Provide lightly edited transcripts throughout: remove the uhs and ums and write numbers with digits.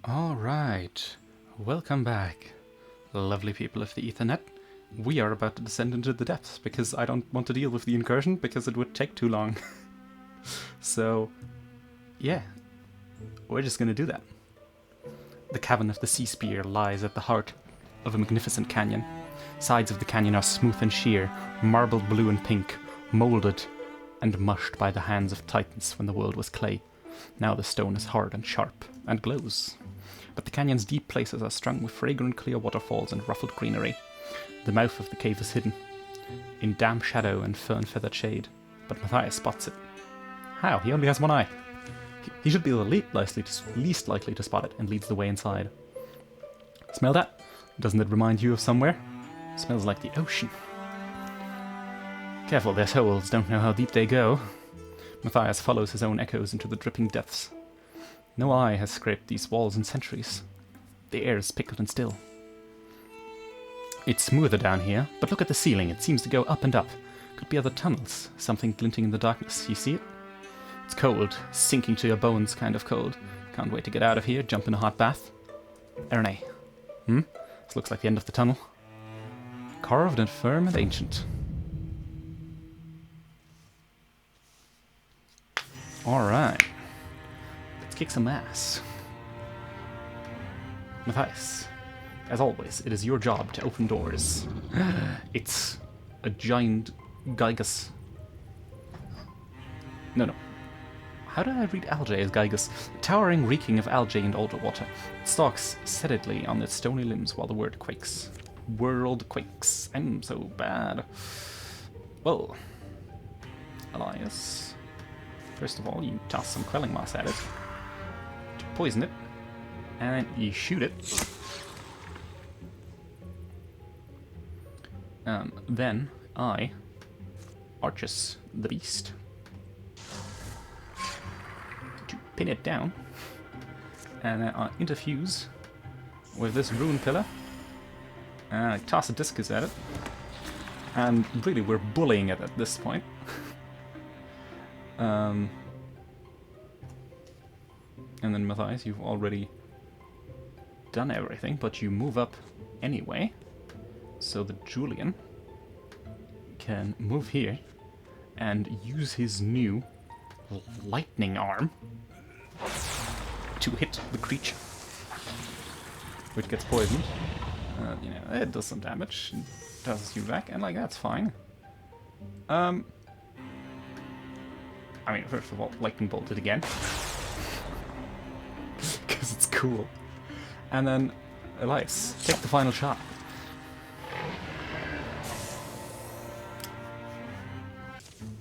Alright, welcome back, lovely people of the Ethernet. We are about to descend into the depths because I don't want to deal with the incursion because it would take too long. So, yeah, we're just gonna do that. The cavern of the Sea Spear lies at the heart of a magnificent canyon. Sides of the canyon are smooth and sheer, marbled blue and pink, molded and mushed by the hands of titans when the world was clay. Now the stone is hard and sharp, and glows. But the canyon's deep places are strung with fragrant clear waterfalls and ruffled greenery. The mouth of the cave is hidden, in damp shadow and fern-feathered shade, but Matthias spots it. How? He only has one eye. He should be the least likely to spot it, and leads the way inside. Smell that? Doesn't it remind you of somewhere? Smells like the ocean. Careful, there's holes, don't know how deep they go. Matthias follows his own echoes into the dripping depths. No eye has scraped these walls in centuries. The air is pickled and still. It's smoother down here, but look at the ceiling, it seems to go up and up. Could be other tunnels, something glinting in the darkness, you see it? It's cold, sinking to your bones kind of cold. Can't wait to get out of here, jump in a hot bath. Erne. This looks like the end of the tunnel. Carved and firm and ancient. Alright. Let's kick some ass. Matthias, as always, it is your job to open doors. It's a giant Gygus. No. How do I read algae as Gygus? Towering reeking of algae and alder water. It stalks steadily on its stony limbs while the world quakes. World quakes. I'm so bad. Well, Elias, first of all, you toss some quelling moss at it to poison it, and you shoot it. Then I Archus the beast to pin it down, and then I interfuse with this rune pillar, and I toss a discus at it, and really we're bullying it at this point. And then Matthias, you've already done everything, but you move up anyway, so that Julian can move here and use his new lightning arm to hit the creature, which gets poisoned. It does some damage, and tosses you back, and like that's fine. I mean, first of all, lightning bolt it again, because it's cool. And then, Elias, take the final shot.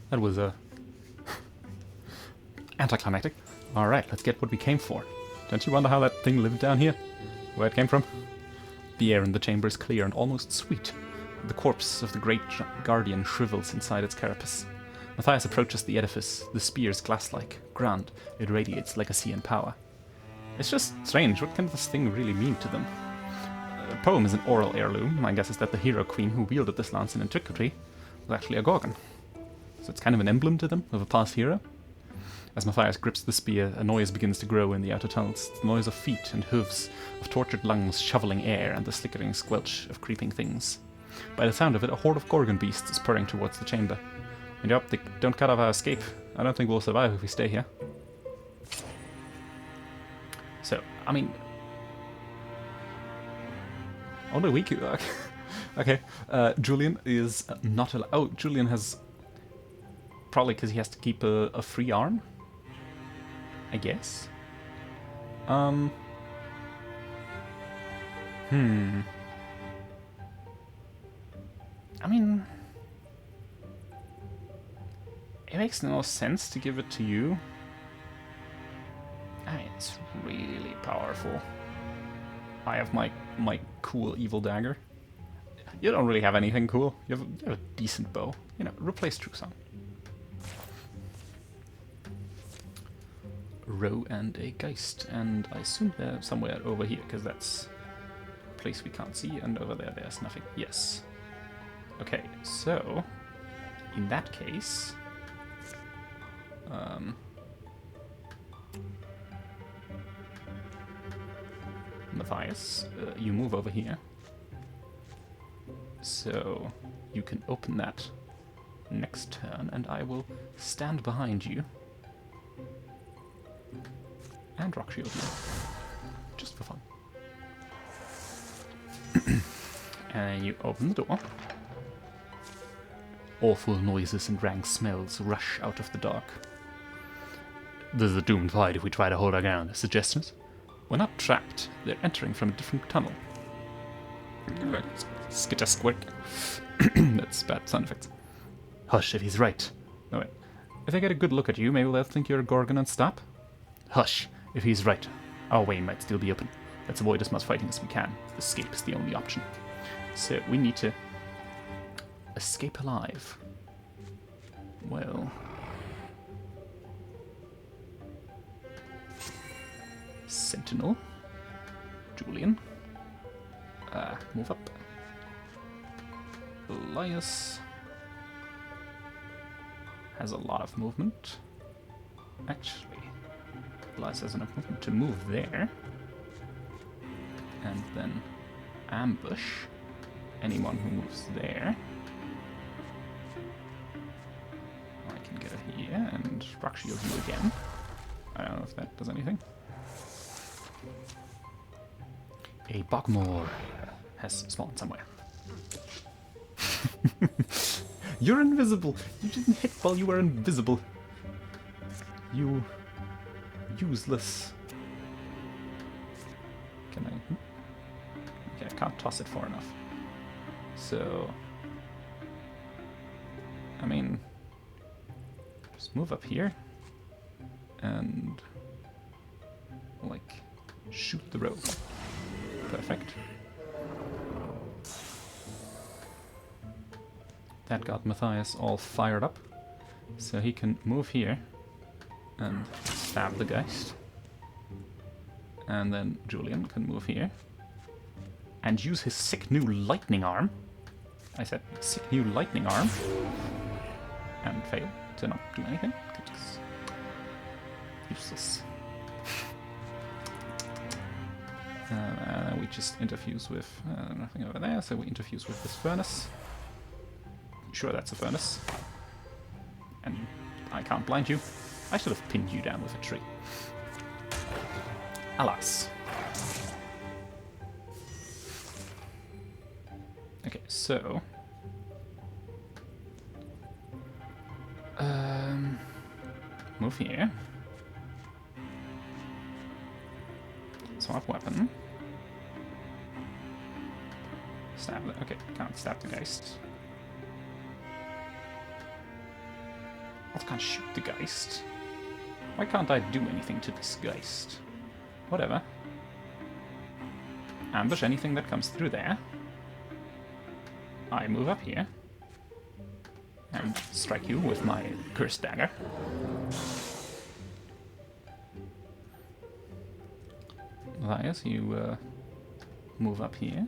That was anticlimactic. Alright, let's get what we came for. Don't you wonder how that thing lived down here? Where it came from? The air in the chamber is clear and almost sweet. The corpse of the great guardian shrivels inside its carapace. Matthias approaches the edifice. The spear is glass-like, grand. It radiates legacy and power. It's just strange. What can this thing really mean to them? The poem is an oral heirloom. My guess is that the hero queen who wielded this lance in antiquity was actually a Gorgon. So it's kind of an emblem to them of a past hero. As Matthias grips the spear, a noise begins to grow in the outer tunnels. The noise of feet and hooves, of tortured lungs shoveling air, and the slickering squelch of creeping things. By the sound of it, a horde of Gorgon beasts is purring towards the chamber. And yup, they don't cut off our escape. I don't think we'll survive if we stay here. So, I mean... only we could... Okay, Julian is not allowed... Oh, Julian has... Probably because he has to keep a free arm, I guess. I mean, it makes no sense to give it to you. I mean, it's really powerful. I have my cool evil dagger. You don't really have anything cool. You have a decent bow. Replace Truxon. Row and a Geist, and I assume they're somewhere over here, because that's a place we can't see, and over there there's nothing. Yes. Okay, so, in that case... Matthias, you move over here. So you can open that next turn, and I will stand behind you and rock shield you, just for fun. And you open the door. Awful noises and rank smells rush out of the dark. There's a doomed fight if we try to hold our ground, suggestions. We're not trapped. They're entering from a different tunnel. Skitter squirt. That's bad sound effects. Hush, if he's right. No, wait. If I get a good look at you, maybe they'll think you're a Gorgon and stop? Hush, if he's right. Our way might still be open. Let's avoid as much fighting as we can. Escape is the only option. So we need to escape alive. Well... Sentinel. Julian. Move up. Elias has a lot of movement. Actually, Elias has enough movement to move there. And then ambush anyone who moves there. I can get her here and rock shield you again. I don't know if that does anything. A Bogmore has spawned somewhere. You're invisible! You didn't hit while you were invisible. You... useless. Can I... Okay, I can't toss it far enough. So... I mean... just move up here. And... like... shoot the rogue. Perfect. That got Matthias all fired up. So he can move here and stab the Geist. And then Julian can move here and use his sick new lightning arm. I said sick new lightning arm. And fail to not do anything. Useless. We just interfuse with nothing over there, so we interfuse with this furnace. Sure, that's a furnace. And I can't blind you. I should have pinned you down with a tree. Alas. Okay, so... move here. Swap weapon. Stab the... okay, can't stab the Geist. I can't shoot the Geist. Why can't I do anything to this Geist? Whatever. Ambush anything that comes through there. I move up here. And strike you with my cursed dagger. Elias, you move up here.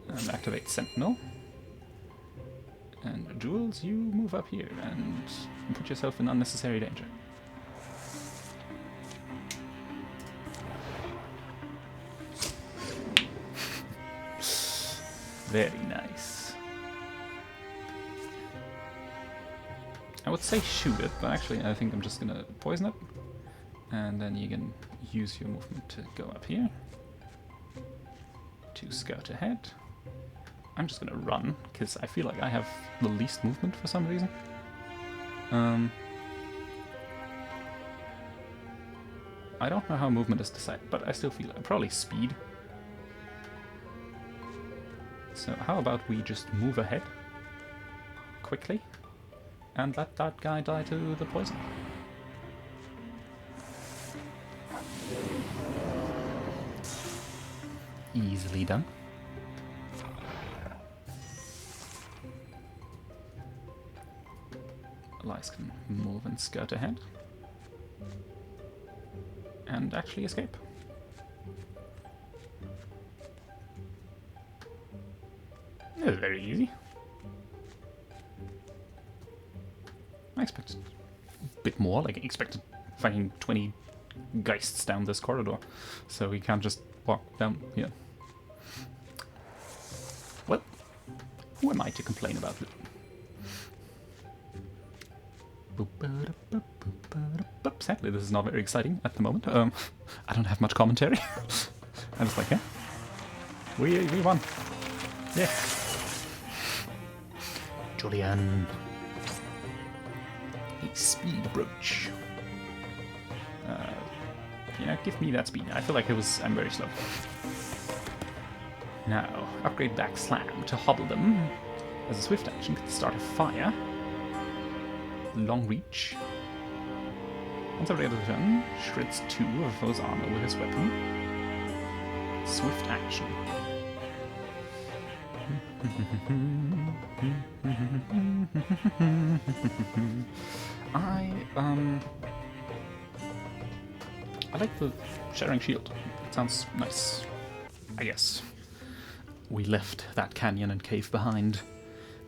And activate Sentinel. And Jules, you move up here and put yourself in unnecessary danger. Very nice. I would say shoot it, but actually I think I'm just gonna poison it. And then you can use your movement to go up here. To scout ahead. I'm just gonna run, because I feel like I have the least movement for some reason. I don't know how movement is decided, but I still feel it. Probably speed. So how about we just move ahead quickly and let that guy die to the poison. Easily done. Elias can move and skirt ahead. And actually escape. That was very easy. I expected a bit more, like I expected fucking 20 geists down this corridor, so he can't just walk down here. Well, who am I to complain about it? Sadly, this is not very exciting at the moment. I don't have much commentary. I'm just like, yeah, we won. Yeah. Julian. A speed brooch. Yeah, give me that speed. I feel like I'm very slow. Now, upgrade back slam to hobble them. As a swift action, can start a fire. Long reach. Once every other turn, shreds 2 of a foe's armor with his weapon. Swift action. I like the sharing shield. It sounds nice, I guess. We left that canyon and cave behind.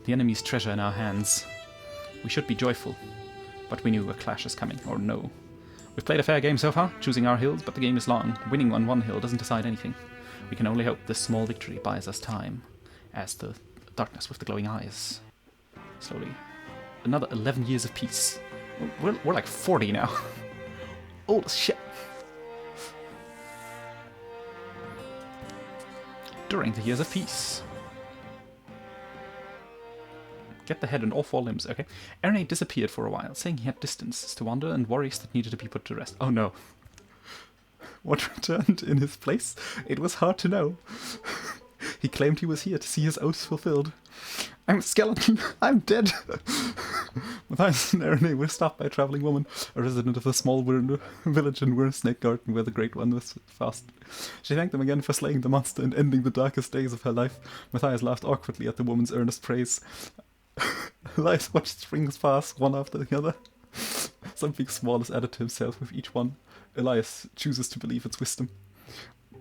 The enemy's treasure in our hands. We should be joyful, but we knew a clash is coming, or no. We've played a fair game so far, choosing our hills, but the game is long. Winning on one hill doesn't decide anything. We can only hope this small victory buys us time, as the darkness with the glowing eyes. Slowly. Another 11 years of peace. We're like 40 now. Old as shit. During the years of peace. Get the head and all 4 limbs, okay. Erne disappeared for a while, saying he had distances to wander and worries that needed to be put to rest. Oh no. What returned in his place? It was hard to know. He claimed he was here to see his oaths fulfilled. I'm a skeleton. I'm dead. Matthias and Erne were stopped by a traveling woman, a resident of the small village in Snake Garden where the Great One was fast. She thanked them again for slaying the monster and ending the darkest days of her life. Matthias laughed awkwardly at the woman's earnest praise. Elias watched springs pass, one after the other. Something small is added to himself with each one. Elias chooses to believe its wisdom.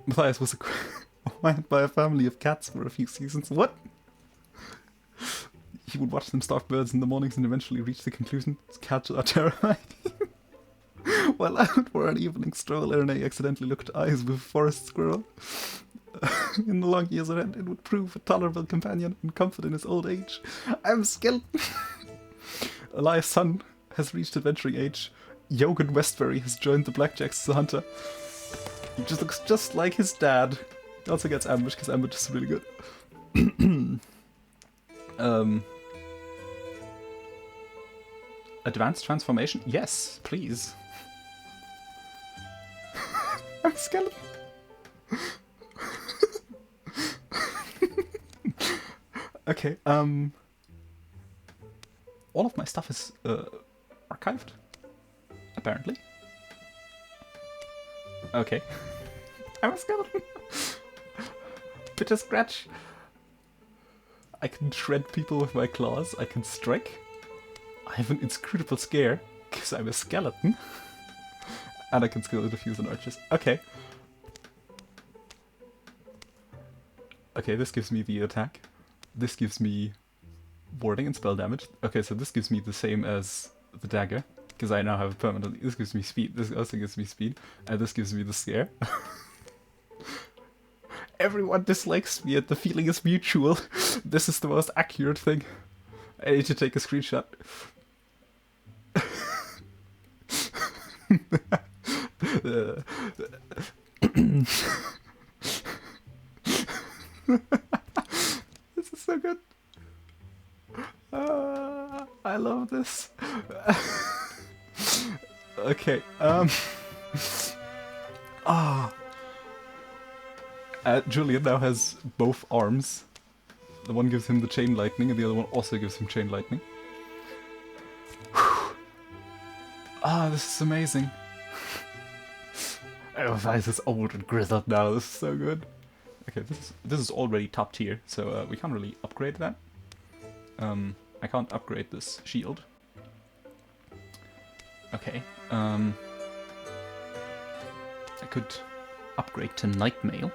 Matthias was acquired by a family of cats for a few seasons. What? He would watch them stalk birds in the mornings and eventually reach the conclusion cats are terrifying. While out for an evening stroll, Erne accidentally looked eyes with a forest squirrel. In the long years ahead, it would prove a tolerable companion and comfort in his old age. I'm skilled. Elias' son has reached adventuring age. Jogan Westbury has joined the Blackjacks as a hunter. He just looks just like his dad. He also gets Ambush, because Ambush is really good. Advanced transformation? Yes, please. I'm a skeleton. Okay, all of my stuff is archived, apparently. Okay. I'm a skeleton. Bitter scratch. I can shred people with my claws, I can strike. I have an inscrutable scare, because I'm a skeleton. And I can skill diffuse and archers. Okay. Okay, this gives me the attack. This gives me warding and spell damage. Okay, so this gives me the same as the dagger, because I now have it permanently. This gives me speed, this also gives me speed, and this gives me the scare. Everyone dislikes me and the feeling is mutual. This is the most accurate thing. I need to take a screenshot. This is so good. I love this. Okay, Julian now has both arms. The one gives him the chain lightning, and the other one also gives him chain lightning. This is amazing. Elvis is old and grizzled now. This is so good. Okay, this is already top tier, so we can't really upgrade that. I can't upgrade this shield. Okay. I could upgrade to Night Mail.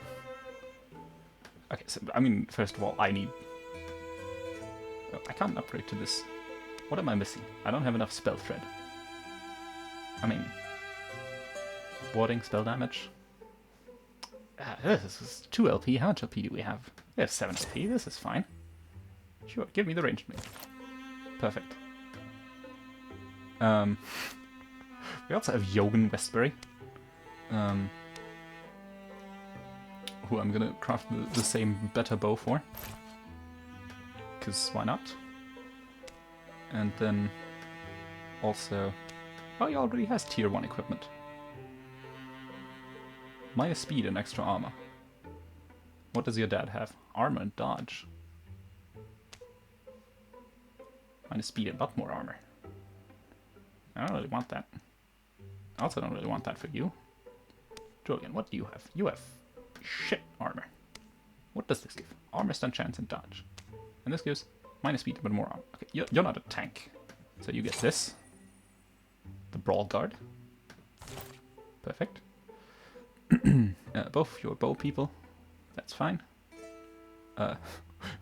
Okay, so I mean, first of all, I need. Oh, I can't upgrade to this. What am I missing? I don't have enough spell thread. I mean, Warding, spell damage. This is 2 LP. How much LP do we have? We have 7 LP. This is fine. Sure, give me the ranged move. Perfect. We also have Yogan Westbury. Who I'm gonna craft the same better bow for. Because why not? And then also... Oh, he already has tier 1 equipment. Minus speed and extra armor. What does your dad have? Armor and dodge. Minus speed and not more armor. I don't really want that. I also don't really want that for you. Julian, what do you have? You have shit armor. What does this give? Armor, stun chance, and dodge. And this gives minus speed but more armor. Okay, you're not a tank. So you get this. The Brawl Guard. Perfect. Both your bow people. That's fine.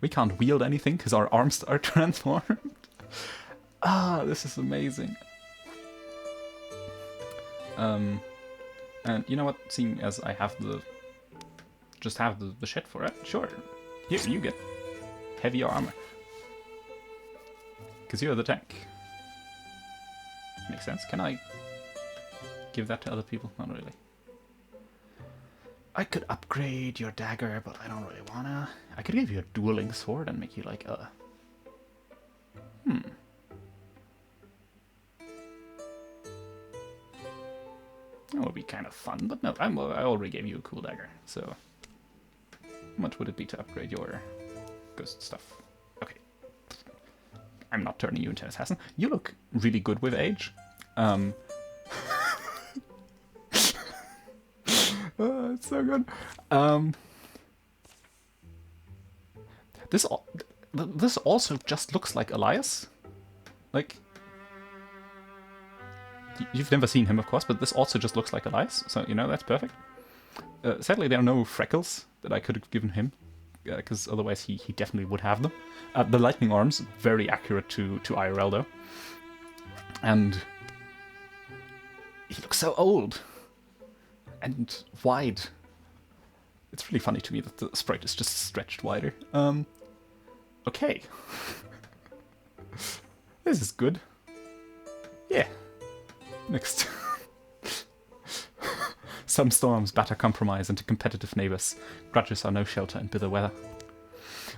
We can't wield anything because our arms are transformed. Ah, this is amazing. And you know what? Seeing as I have the... Just have the shit for it. Sure. Here, you get heavy armor. Because you're the tank. Makes sense. Can I give that to other people? Not really. I could upgrade your dagger, but I don't really wanna. I could give you a dueling sword and make you like a... That would be kind of fun, but no, I already gave you a cool dagger, so... How much would it be to upgrade your ghost stuff? Okay. I'm not turning you into an assassin. You look really good with age. Oh, it's so good. This also just looks like Elias. Like... You've never seen him, of course, but this also just looks like Elias, so, you know, that's perfect. Sadly, there are no freckles that I could have given him, because otherwise he definitely would have them. The lightning arms, very accurate to IRL, though. And he looks so old and wide. It's really funny to me that the sprite is just stretched wider. Okay. This is good. Yeah. Next. Some storms batter compromise into competitive neighbours. Grudges are no shelter in bitter weather.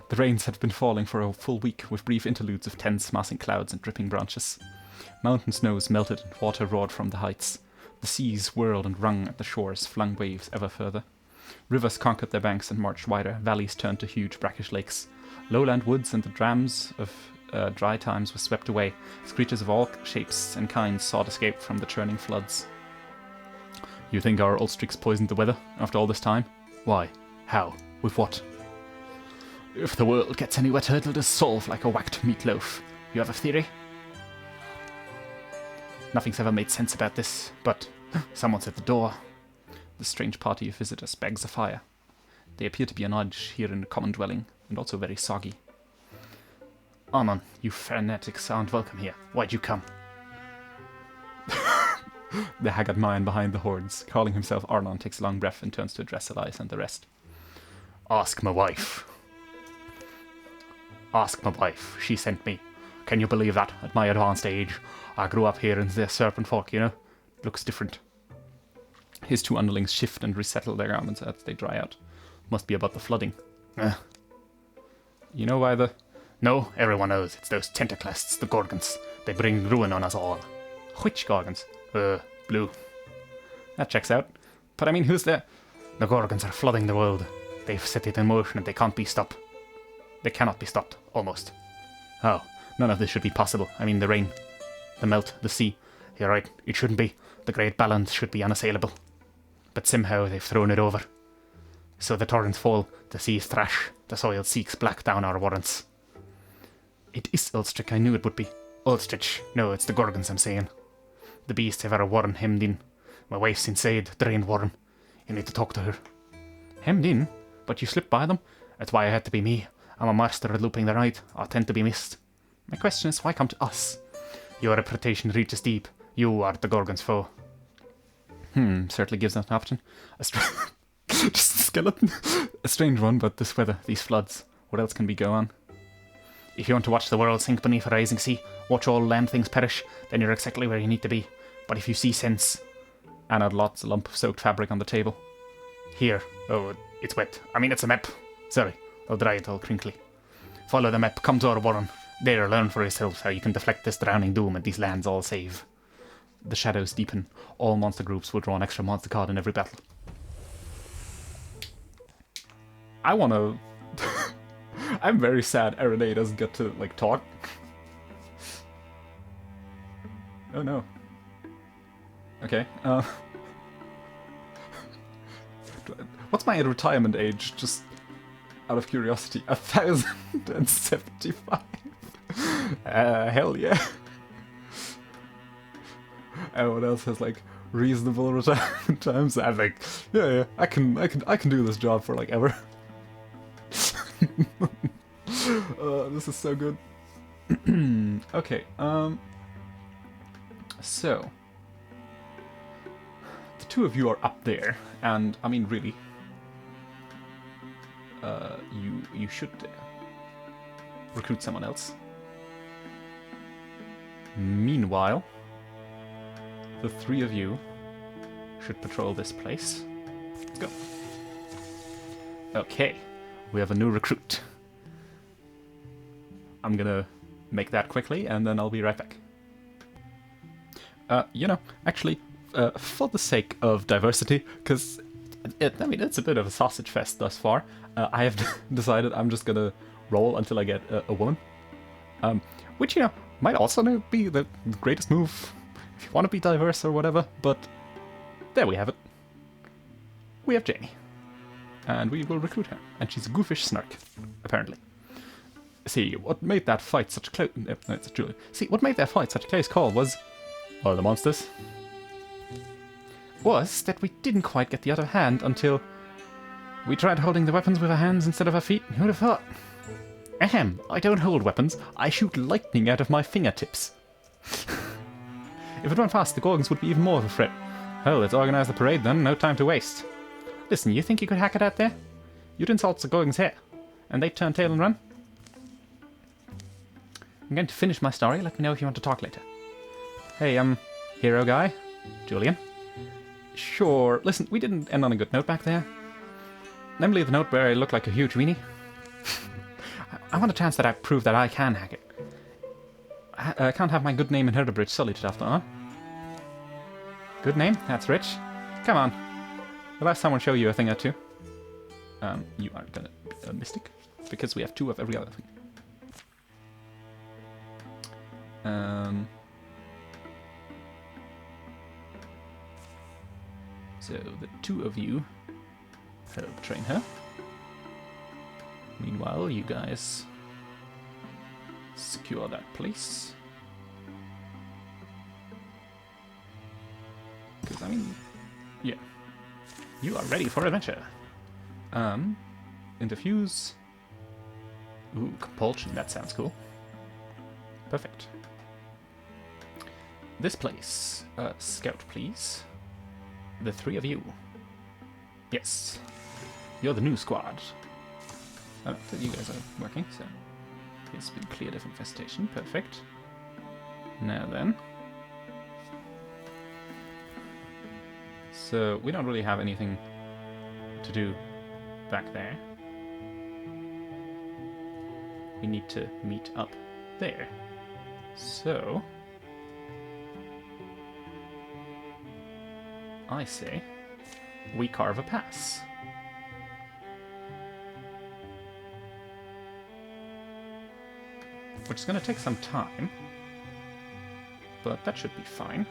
The rains had been falling for a full week, with brief interludes of tense massing clouds and dripping branches. Mountain snows melted and water roared from the heights. The seas whirled and wrung at the shores, flung waves ever further. Rivers conquered their banks and marched wider, valleys turned to huge brackish lakes. Lowland woods and the drams of dry times were swept away, as creatures of all shapes and kinds sought escape from the churning floods. You think our Ulstrix poisoned the weather after all this time? Why? How? With what? If the world gets any wetter, it'll dissolve like a whacked meatloaf. You have a theory? Nothing's ever made sense about this, but someone's at the door. The strange party of visitors begs a fire. They appear to be an odd here in the common dwelling, and also very soggy. Arnon, you fanatics aren't welcome here. Why'd you come? The haggard man behind the hordes, calling himself Arnon, takes a long breath and turns to address Elias and the rest. Ask my wife. Ask my wife. She sent me. Can you believe that? At my advanced age, I grew up here in the serpent folk, you know? Looks different. His two underlings shift and resettle their garments as they dry out. Must be about the flooding. You know why the... No, everyone knows. It's those tentaclists, the Gorgons. They bring ruin on us all. Which Gorgons? Blue. That checks out. But I mean, who's there? The Gorgons are flooding the world. They've set it in motion and they can't be stopped. They cannot be stopped, almost. Oh, none of this should be possible. I mean, the rain, the melt, the sea. You're right, it shouldn't be. The great balance should be unassailable. But somehow they've thrown it over. So the torrents fall, the seas thrash, the soil seeks black down our warrants. It is Ulstrich, I knew it would be. Ulstrich, no, it's the Gorgons I'm saying. The beasts have our warren hemmed in. My wife's inside, drained warren. You need to talk to her. Hemmed in? But you slipped by them? That's why I had to be me. I'm a master at looping the right. I tend to be missed. My question is, why come to us? Your reputation reaches deep. You are the Gorgon's foe. Certainly gives us an option. Just a skeleton. A strange one, but this weather, these floods, what else can we go on? If you want to watch the world sink beneath a rising sea, watch all land things perish, then you're exactly where you need to be. But if you see sense... Anna lots a lump of soaked fabric on the table. Here. Oh, it's wet. I mean, it's a map. Sorry, I'll dry it all crinkly. Follow the map, come to our warren. There, learn for yourselves how you can deflect this drowning doom and these lands all save. The shadows deepen. All monster groups will draw an extra monster card in every battle. I wanna... I'm very sad Arenay doesn't get to, like, talk. Oh no. Okay, what's my retirement age, just out of curiosity? 1,075. Hell yeah. Everyone else has like reasonable retirement times. I'm like, yeah, I can do this job for like ever. This is so good. Okay, so the two of you are up there, and I mean, really, you should recruit someone else. Meanwhile, the three of you should patrol this place. Let's go. Okay, we have a new recruit. I'm gonna make that quickly, and then I'll be right back. Actually, for the sake of diversity, because, I mean, it's a bit of a sausage fest thus far, I have decided I'm just gonna roll until I get a woman. Which, might also not be the greatest move if you want to be diverse or whatever, but there we have it. We have Janie. And we will recruit her. And she's a goofish snark, apparently. See, what made that fight such a close... No, it's Julie. See, what made that fight such a close call was... Well, the monsters. Was that we didn't quite get the other hand until... We tried holding the weapons with our hands instead of our feet. Who'd have thought? Ahem, I don't hold weapons. I shoot lightning out of my fingertips. If it went fast, the Gorgons would be even more of a threat. Well, let's organize the parade then. No time to waste. Listen, you think you could hack it out there? You'd insult the Gorgons here, and they'd turn tail and run? I'm going to finish my story. Let me know if you want to talk later. Hey, hero guy? Julian? Sure. Listen, we didn't end on a good note back there. Namely the note where I look like a huge weenie. I want a chance that I prove that I can hack it. I can't have my good name in Herdebridge sullied after, huh? Good name? That's rich. Come on. We'll have someone show you a thing or two. You are gonna be a mystic, because we have two of every other thing. So the two of you help train her. Meanwhile, you guys secure that place. Because, I mean, yeah. You are ready for adventure. Interfuse. Ooh, compulsion, that sounds cool. Perfect. This place. Scout, please. The three of you. Yes. You're the new squad. Oh, you guys are working, so... It's been cleared of infestation. Perfect. Now then. So, we don't really have anything to do back there. We need to meet up there. So... I say, we carve a pass. Which is going to take some time, but that should be fine.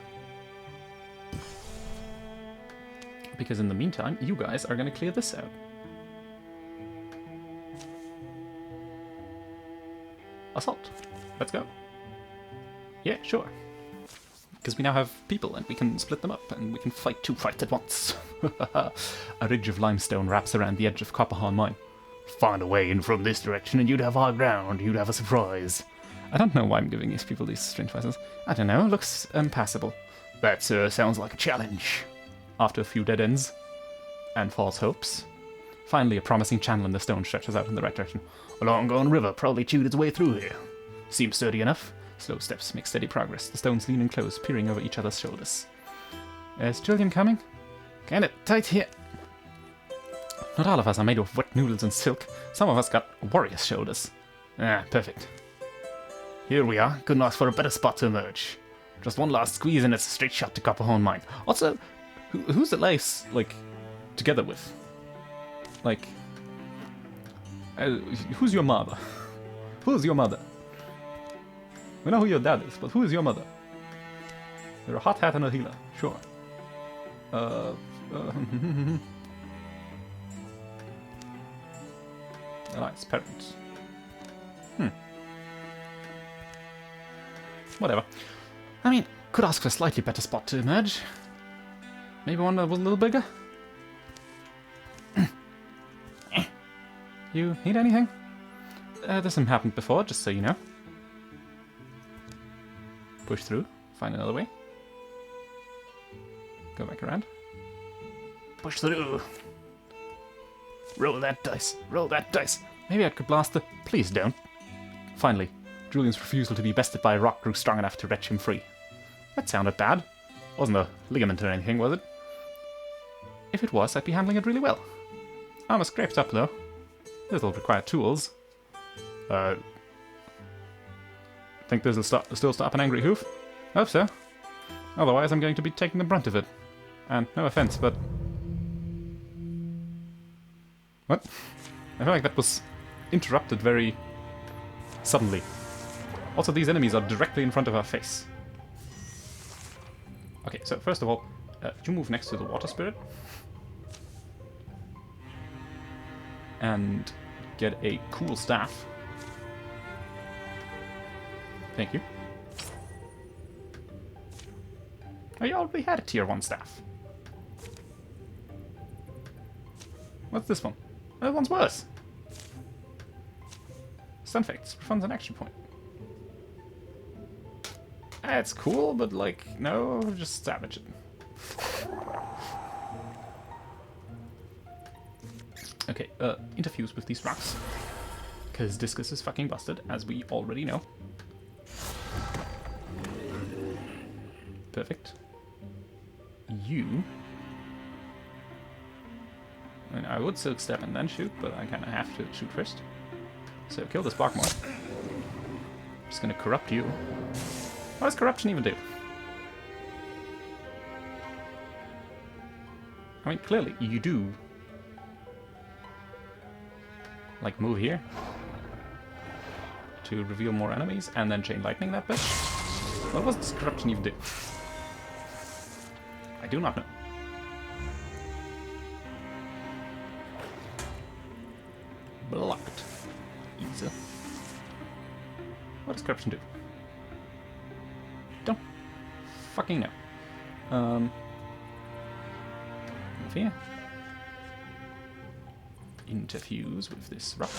Because in the meantime, you guys are going to clear this out. Assault. Let's go. Yeah, sure. Because we now have people, and we can split them up, and we can fight two fights at once. A ridge of limestone wraps around the edge of Copperhorn Mine. Find a way in from this direction, and you'd have high ground. You'd have a surprise. I don't know why I'm giving these people these strange voices. I don't know, looks impassable. That, sir, sounds like a challenge. after a few dead ends and false hopes. Finally, a promising channel in the stone stretches out in the right direction. A long-gone river probably chewed its way through here. Seems sturdy enough. Slow steps make steady progress. The stones lean in close, peering over each other's shoulders. Is Julian coming? Kinda tight here. Not all of us are made of wet noodles and silk. Some of us got warrior's shoulders. Ah, perfect. Here we are. Couldn't ask for a better spot to emerge. Just one last squeeze and it's a straight shot to Copperhorn Mine. Also, who's it Lace, like, together with? Like, who's your mother? Who's your mother? We know who your dad is, but who is your mother? You're a hot hat and a healer, sure. Alliance parents. Whatever. I mean, could ask for a slightly better spot to emerge. Maybe one that was a little bigger? You need anything? This hasn't happened before, just so you know. Push through, find another way. Go back around. Push through. Roll that dice, roll that dice. Maybe I could blast the... Please don't. Finally, Julian's refusal to be bested by a rock grew strong enough to wrench him free. That sounded bad. Wasn't a ligament or anything, was it? If it was, I'd be handling it really well. Armor scraped up, though. This'll require tools. Think this'll still stop an angry hoof? Hope so. Otherwise, I'm going to be taking the brunt of it. And no offense, but... What? I feel like that was interrupted very suddenly. Also, these enemies are directly in front of our face. Okay, so first of all, you move next to the water spirit. And get a cool staff. Thank you. Oh, you already had a tier 1 staff. What's this one? That one's worse. Stun effects. Refunds an action point. It's cool, but like, no, just savage it. Okay, interfuse with these rocks. Because Discus is fucking busted, as we already know. Perfect. You... I mean, I would silk step and then shoot, but I kind of have to shoot first. So kill this Barkmore. Just gonna corrupt you. What does corruption even do? I mean, clearly, you do... like, move here. To reveal more enemies, and then chain lightning that bitch. What does this corruption even do? I do not know. Blocked. Easy. What does corruption do? Don't fucking know. Move here. Interfuse with this rock.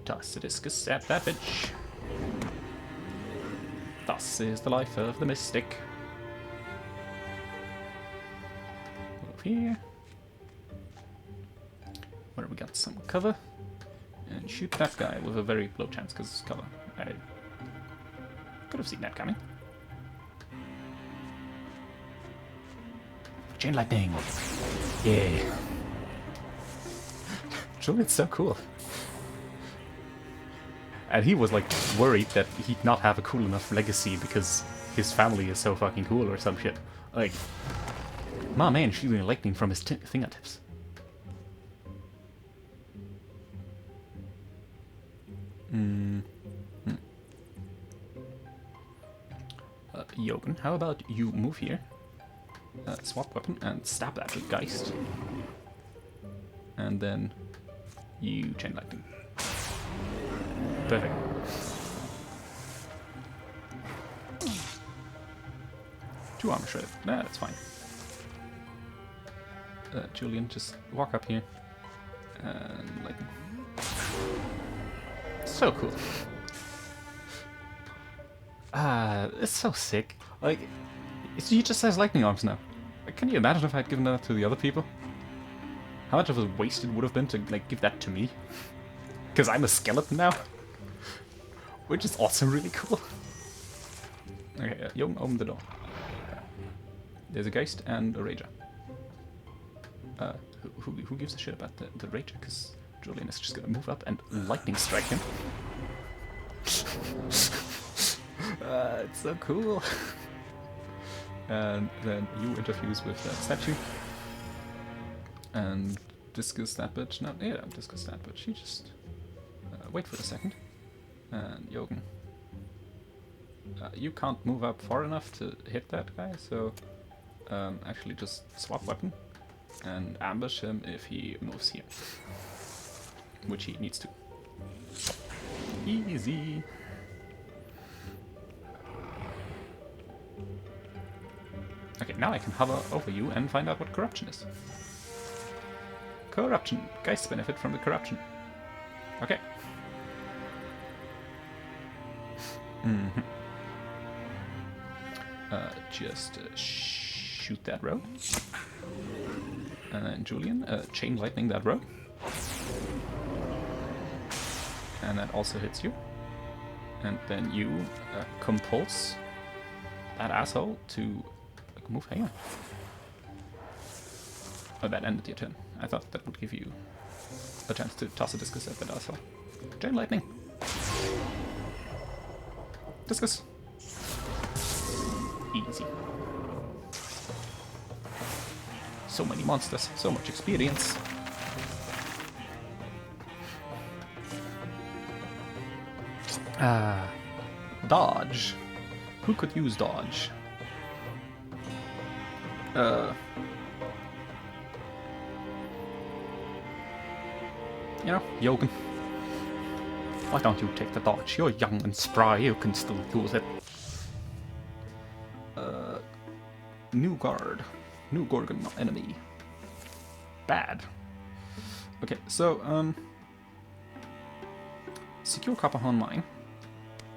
Toss a discus at that bitch. Thus is the life of the mystic. Move here. Where we got some cover. And shoot that guy with a very low chance because it's cover. I could have seen that coming. Chain lightning! Yeah! Julian's so cool. And he was like worried that he'd not have a cool enough legacy because his family is so fucking cool or some shit. Like, my man shooting lightning from his fingertips. Yogan, how about you move here, swap weapon, and stab that with Geist. And then you chain lightning. Perfect. Two armor shred. Nah, that's fine. Julian, just walk up here. And lightning. So cool. It's so sick. Like, He just has lightning arms now. Like, can you imagine if I had given that to the other people? How much of a waste it would have been to, like, give that to me? Because I'm a skeleton now. Which is also really cool. Okay, Young, open the door. There's a Geist and a Rager. Who gives a shit about the Rager? Because Julian is just gonna move up and lightning strike him. It's so cool. And then you interfuse with that statue. And discus that bitch. No, yeah, discus that bitch. You just wait for a second. And Jürgen. You can't move up far enough to hit that guy, so actually just swap weapon and ambush him if he moves here. Which he needs to. Easy. Okay, now I can hover over you and find out what corruption is. Corruption. Geists benefit from the corruption. Okay. Mm-hmm. Just shoot that row. And then Julian, chain lightning that row. And that also hits you. And then you compulse that asshole to move. Hang on. Oh, that ended your turn. I thought that would give you a chance to toss a discus at that asshole. Chain lightning. Discus. Easy. So many monsters, so much experience. Dodge. Who could use dodge? You know, Jürgen. Why don't you take the dodge? You're young and spry, you can still use it. New guard. New Gorgon enemy. Bad. Okay, so, secure Copperhorn Mine.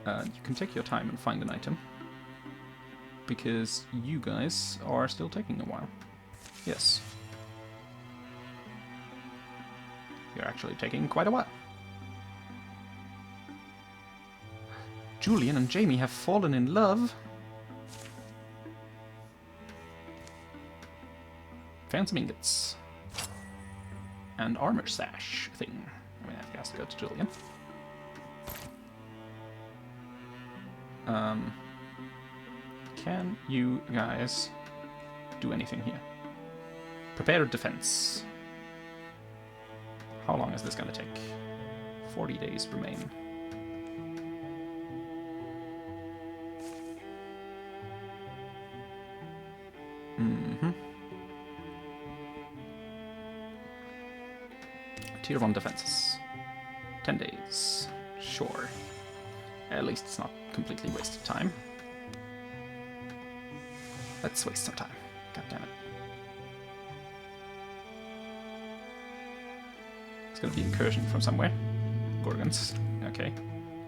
You can take your time and find an item. Because you guys are still taking a while. Yes. You're actually taking quite a while. Julian and Jamie have fallen in love. Found some ingots. And armor sash thing. I mean, I guess to go to Julian. Can you guys do anything here? Prepare a defense. How long is this gonna take? 40 days remain. Mm-hmm. Tier 1 defenses. 10 days. Sure. At least it's not completely wasted time. Let's waste some time. God damn it. It's gonna be incursion from somewhere. Gorgons. Okay.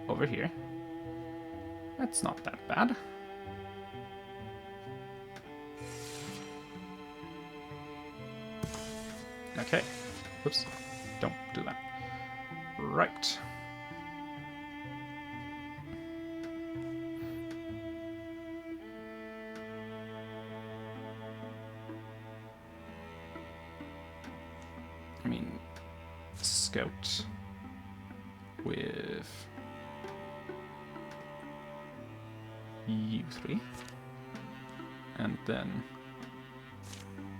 Over here. That's not that bad. Okay. Oops. Don't do that. Right. I mean, scout with you three, and then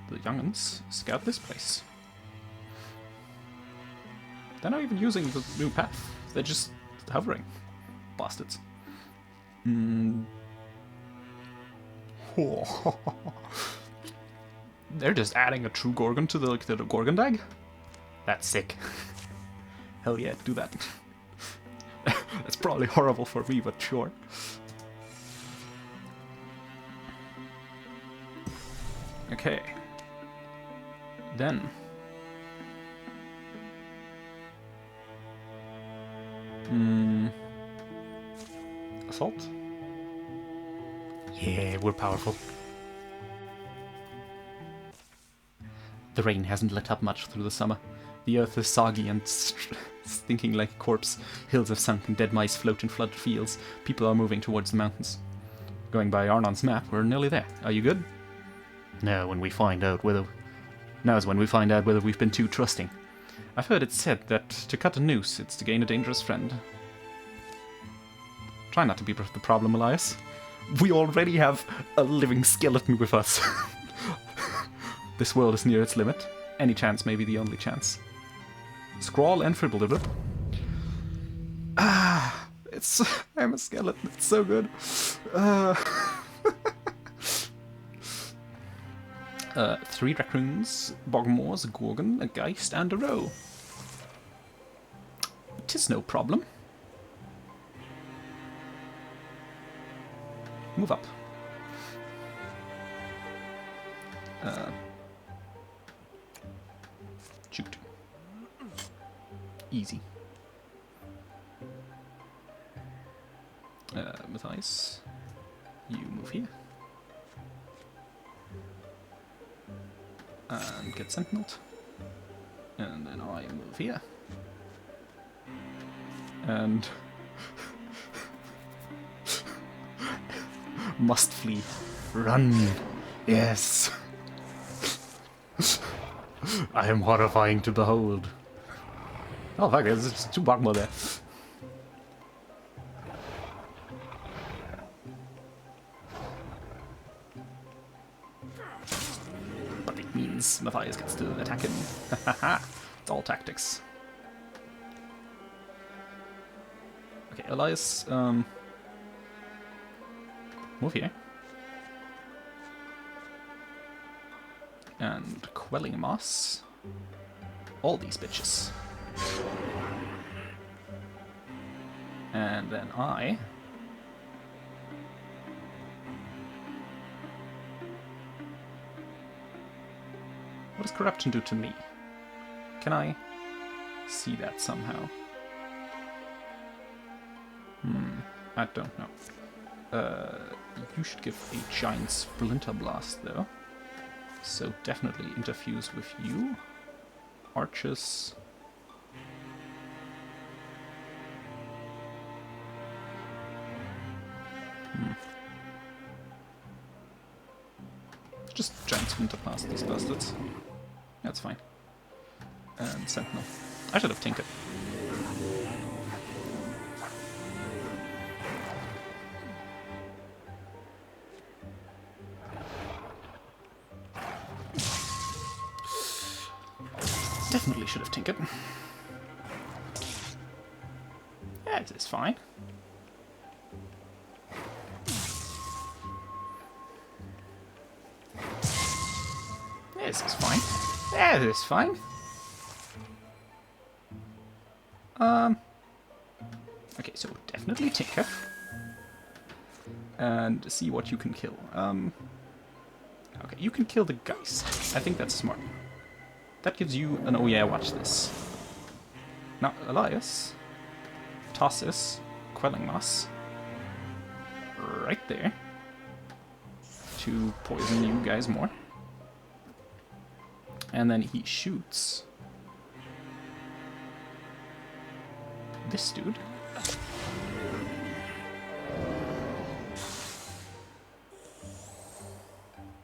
the young'uns scout this place. They're not even using the new path. They're just hovering. Bastards. They're just adding a true Gorgon to the Gorgon dag? That's sick. Hell yeah, do that. That's probably horrible for me, but sure. Okay. Then. Assault? Yeah, we're powerful. The rain hasn't let up much through the summer. The earth is soggy and stinking like a corpse. Hills have sunk and dead mice float in flooded fields. People are moving towards the mountains. Going by Arnon's map, we're nearly there. Are you good? Now's when we find out whether we've been too trusting. I've heard it said that to cut a noose, it's to gain a dangerous friend. Try not to be the problem, Elias. We already have a living skeleton with us. This world is near its limit. Any chance may be the only chance. Scrawl and fribble. I'm a skeleton. It's so good. 3 raccoons, bogmores, a gorgon, a geist, and a roe. 'Tis no problem. Move up. Shoot. Easy. Matthias, you move here. And get sentineled. And then I move here. And... must flee. Run. Yes. I am horrifying to behold. Oh fuck, there's just 2 bogmore there. But it means Matthias gets to attack him. It's all tactics. Okay, Elias, move here. And quelling moss. All these bitches. And then I... What does corruption do to me? Can I see that somehow? I don't know. You should give a giant splinter blast though. So definitely interfuse with you. Archers. Just giant splinter blast these bastards. That's fine. And sentinel. I should have tinkered. Definitely should have tinkered. Yeah, it is fine. This is fine. Yeah, this is fine. Okay, so definitely tinker. And see what you can kill. Okay, you can kill the geist. I think that's smart. That gives you an oh yeah, watch this. Now, Elias, toss this quelling moss right there to poison you guys more. And then he shoots this dude.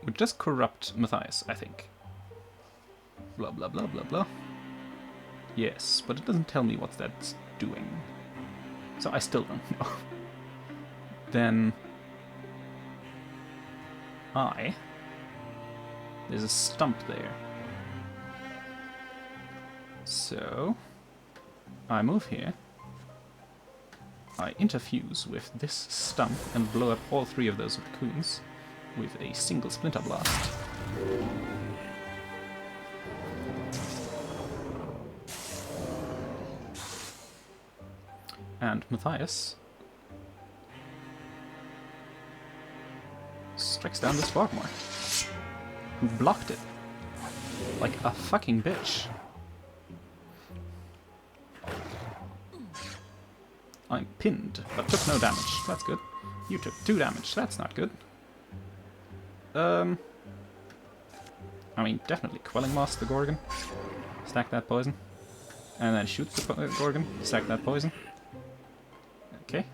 Would just corrupt Matthias, I think. Blah blah blah blah blah. Yes, but it doesn't tell me what that's doing. So I still don't know. Then there's a stump there. So I move here. I interfuse with this stump and blow up all 3 of those raccoons with a single splinter blast. And Matthias strikes down this bogmore, who blocked it like a fucking bitch. I'm pinned, but took no damage. That's good. You took 2 damage. That's not good. I mean, definitely quelling moss the Gorgon. Stack that poison. And then shoot the Gorgon. Stack that poison. Okay.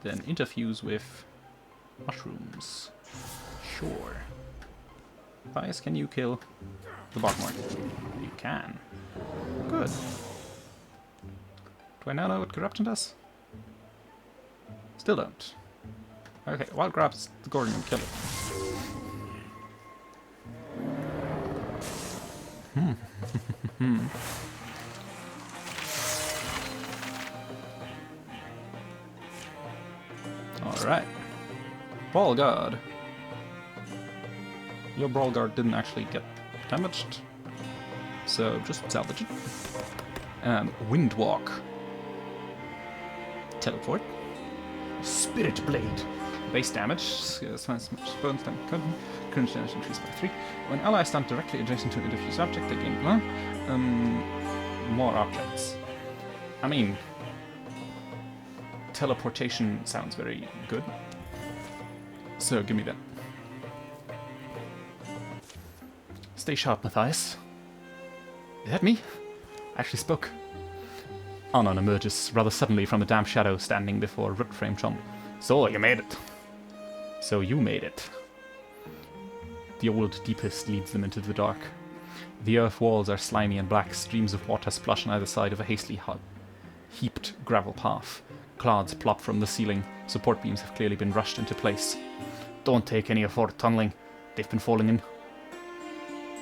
Then interfuse with mushrooms. Sure. Pius, can you kill the Barkmore? You can. Good. Do I now know what corruption does? Still don't. Okay, Wild grabs the Gorgon and kill it. Alright. Brawl Guard. Your Brawl Guard didn't actually get damaged, so just salvage it. And Windwalk. Teleport. Spirit Blade. Base damage. Bones damage. Current damage increased by 3. When allies stand directly adjacent to an interfused object, they gain more objects. I mean, teleportation sounds very good. So give me that. Stay sharp, Matthias. Is that me? I actually spoke. Anon emerges rather suddenly from a damp shadow standing before Rootframe Chom. So, you made it. So you made it. The old deepest leads them into the dark. The earth walls are slimy and black, streams of water splush on either side of a hastily heaped gravel path. Clouds plop from the ceiling, support beams have clearly been rushed into place. Don't take any offward tunneling, they've been falling in.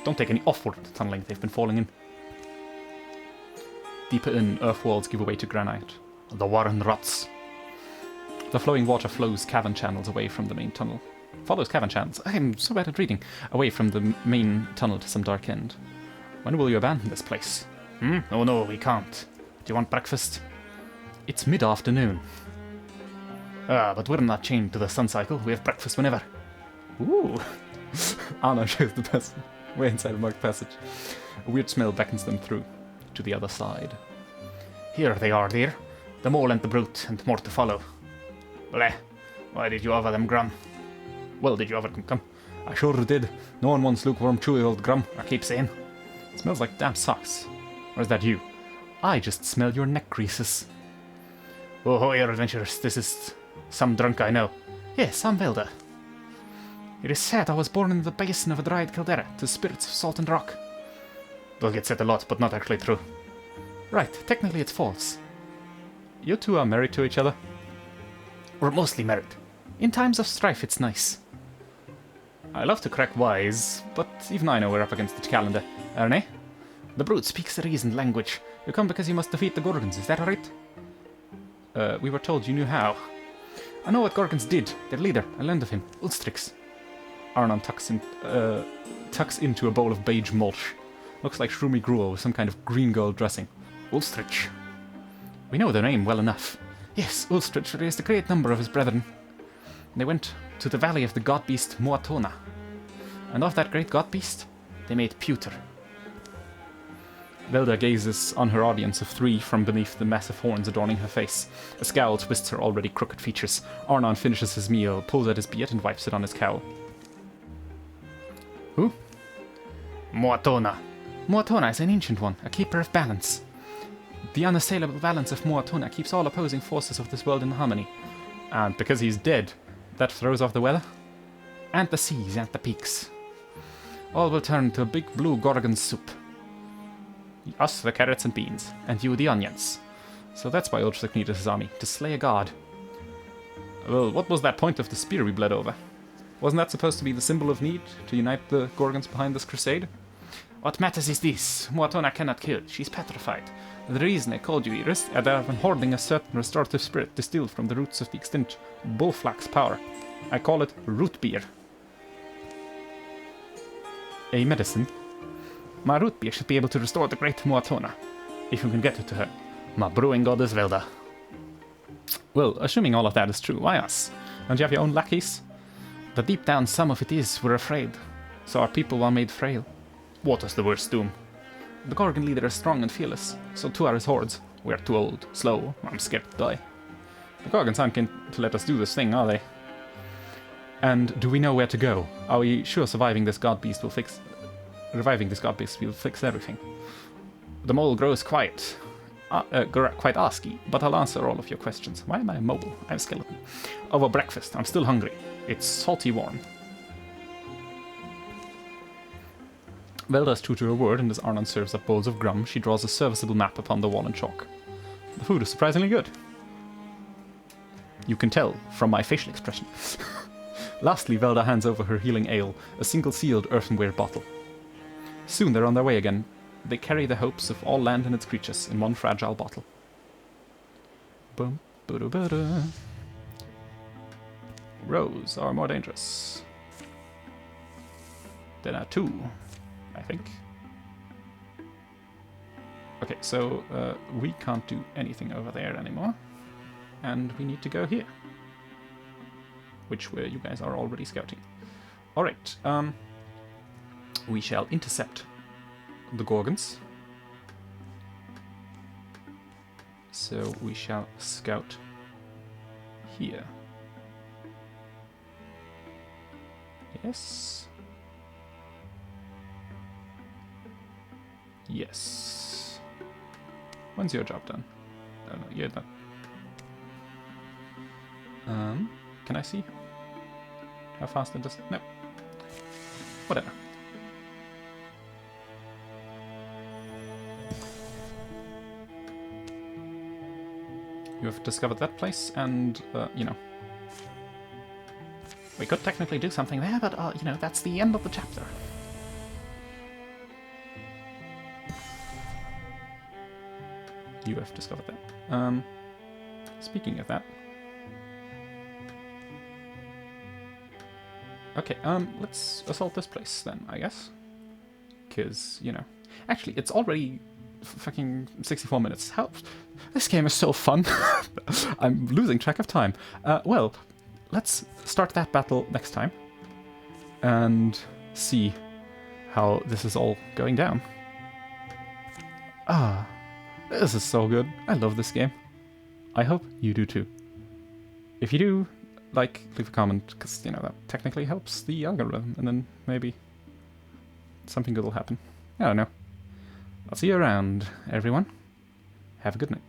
Don't take any offward tunneling, they've been falling in. Deeper in, earth walls give way to granite. The warren rots. The flowing water flows cavern channels away from the main tunnel. Follows cavern channels. I'm so bad at reading. Away from the main tunnel to some dark end. When will you abandon this place? Oh no, we can't. Do you want breakfast? It's mid-afternoon. But we're not chained to the sun cycle. We have breakfast whenever. Ooh. Anna shows the best way inside a marked passage. A weird smell beckons them through to the other side. Here they are, dear. The mole and the brute, and more to follow. Bleh. Why did you offer them Grum? Well, did you offer them Grum? I sure did. No one wants lukewarm, chewy old Grum, I keep saying. It smells like damp socks. Or is that you? I just smell your neck greases. Oh, ho, your adventurers. This is some drunk I know. Yes, I'm Velda. It is said I was born in the basin of a dried caldera to spirits of salt and rock. Does get said a lot, but not actually true. Right, technically it's false. You two are married to each other? We're mostly married. In times of strife, it's nice. I love to crack wise, but even I know we're up against the calendar, aren't I? The brute speaks the reasoned language. You come because you must defeat the Gorgons, is that right? We were told you knew how. I know what Gorgons did. Their leader, I learned of him, Ulstrix. Arnon tucks into a bowl of beige mulch. Looks like shroomy gruel with some kind of green gold dressing. Ulstrich. We know their name well enough. Yes, Ulstrich raised a great number of his brethren. They went to the valley of the god beast Moatona. And of that great god beast, they made pewter. Velda gazes on her audience of 3 from beneath the massive horns adorning her face. A scowl twists her already crooked features. Arnon finishes his meal, pulls out his beard and wipes it on his cowl. Who? Moatona. Moatona is an ancient one, a keeper of balance. The unassailable balance of Moatona keeps all opposing forces of this world in harmony. And because he's dead, that throws off the weather? And the seas and the peaks. All will turn to a big blue Gorgon soup. Us the carrots and beans, and you the onions. So that's why Ulrich needed his army, to slay a god. Well, what was that point of the spear we bled over? Wasn't that supposed to be the symbol of need, to unite the Gorgons behind this crusade? What matters is this, Moatona cannot kill, she's petrified. The reason I called you here is that I've been hoarding a certain restorative spirit distilled from the roots of the extinct bullflax power. I call it root beer. A medicine? My root beer should be able to restore the great Moatona, if you can get it to her. My brewing goddess Velda. Well, assuming all of that is true, why us? Don't you have your own lackeys? The deep down some of it is we're afraid, so our people are made frail. What is the worst doom? The Gorgon leader is strong and fearless, so too are his hordes. We're too old, slow, I'm scared to die. The Gorgons aren't going to let us do this thing, are they? And do we know where to go? Are we sure surviving this god beast will fix Reviving this god beast will fix everything. The mole grows quite asky, but I'll answer all of your questions. Why am I a mole? I'm a skeleton. Over breakfast. I'm still hungry. It's salty warm. Well does true to her word, and as Arnon serves up bowls of grum, she draws a serviceable map upon the wall in chalk. The food is surprisingly good. You can tell from my facial expression. Lastly, Velda hands over her healing ale, a single sealed earthenware bottle. Soon they're on their way again. They carry the hopes of all land and its creatures in one fragile bottle. Bum, ba-da-ba-da. Rows are more dangerous. There are two, I think. Okay, so we can't do anything over there anymore. And we need to go here. Which way you guys are already scouting. Alright, we shall intercept the Gorgons. So we shall scout here. Yes. Yes. When's your job done? Oh no, you're done. Can I see how fast it does? No. Whatever. You have discovered that place, and, you know. We could technically do something there, but, you know, that's the end of the chapter. You have discovered that. Speaking of that. Okay, let's assault this place then, I guess. Because, you know. Actually, it's already fucking 64 minutes. How? This game is so fun. I'm losing track of time. Well, let's start that battle next time. And see how this is all going down. Ah, this is so good. I love this game. I hope you do too. If you do, like, leave a comment, because, you know, that technically helps the algorithm, and then maybe something good will happen. I don't know. I'll see you around, everyone. Have a good night.